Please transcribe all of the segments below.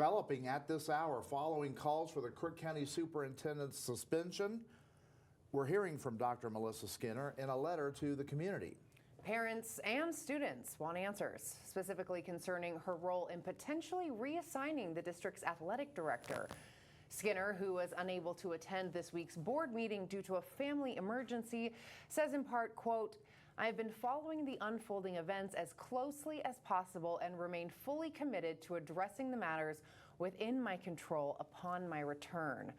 Developing at this hour following calls for the Crook County superintendent's suspension. We're hearing from Dr. Melissa Skinner in a letter to the community. Parents and students want answers, specifically concerning her role in potentially reassigning the district's athletic director. Skinner, who was unable to attend this week's board meeting due to a family emergency, says in part, quote, "I have been following the unfolding events as closely as possible and remain fully committed to addressing the matters within my control upon my return.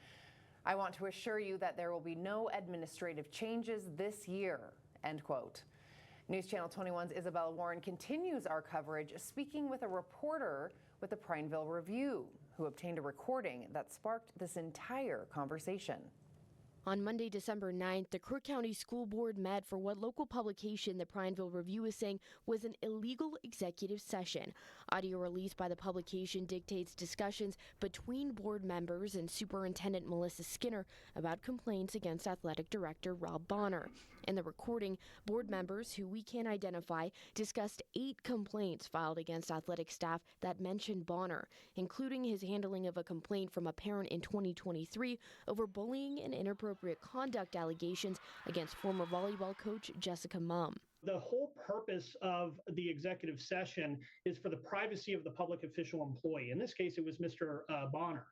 I want to assure you that there will be no administrative changes this year," end quote. News Channel 21's Isabella Warren continues our coverage, speaking with a reporter with the Prineville Review, who obtained a recording that sparked this entire conversation. On Monday, December 9th, the Crook County School Board met for what local publication the Prineville Review is saying was an illegal executive session. Audio released by the publication dictates discussions between board members and Superintendent Melissa Skinner about complaints against Athletic Director Rob Bonner. In the recording, board members, who we can identify, discussed 8 complaints filed against athletic staff that mentioned Bonner, including his handling of a complaint from a parent in 2023 over bullying and inappropriate conduct allegations against former volleyball coach Jessica Mumm. The whole purpose of the executive session is for the privacy of the public official employee. In this case, it was Mr. Bonner.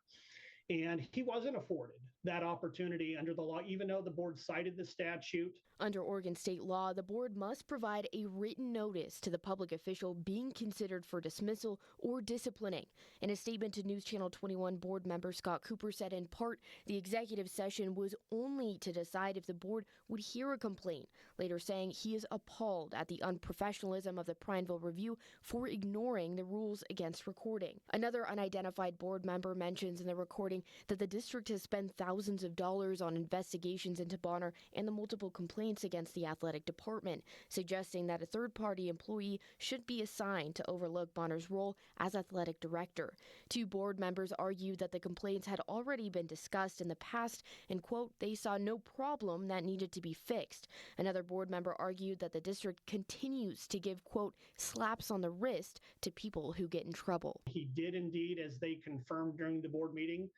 And he wasn't afforded that opportunity under the law, even though the board cited the statute. Under Oregon state law, the board must provide a written notice to the public official being considered for dismissal or disciplining. In a statement to News Channel 21, board member Scott Cooper said in part the executive session was only to decide if the board would hear a complaint, later saying he is appalled at the unprofessionalism of the Prineville Review for ignoring the rules against recording. Another unidentified board member mentions in the recording that the district has spent thousands of dollars on investigations into Bonner and the multiple complaints against the athletic department, suggesting that a third-party employee should be assigned to overlook Bonner's role as athletic director. 2 board members argued that the complaints had already been discussed in the past and, quote, they saw no problem that needed to be fixed. Another board member argued that the district continues to give, quote, slaps on the wrist to people who get in trouble. He did indeed, as they confirmed during the board meeting,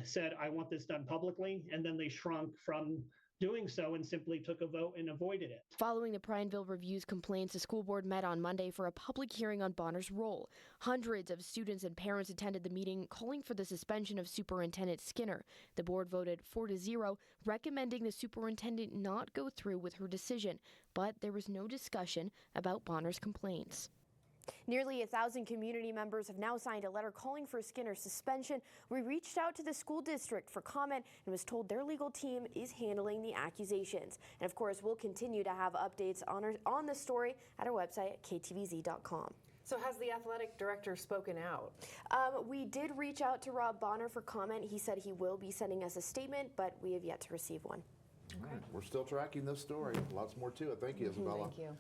said, "I want this done publicly," and then they shrunk from doing so and simply took a vote and avoided it. Following the Prineville Review's complaints, the school board met on Monday for a public hearing on Bonner's role. Hundreds of students and parents attended the meeting, calling for the suspension of Superintendent Skinner. The board voted 4-0, recommending the superintendent not go through with her decision, but there was no discussion about Bonner's complaints. Nearly 1,000 community members have now signed a letter calling for Skinner's suspension. We reached out to the school district for comment and was told their legal team is handling the accusations. And of course, we'll continue to have updates on the story at our website at ktvz.com. So has the athletic director spoken out? We did reach out to Rob Bonner for comment. He said he will be sending us a statement, but we have yet to receive one. Okay. We're still tracking this story. Lots more to it. Thank you, Isabella. Thank you.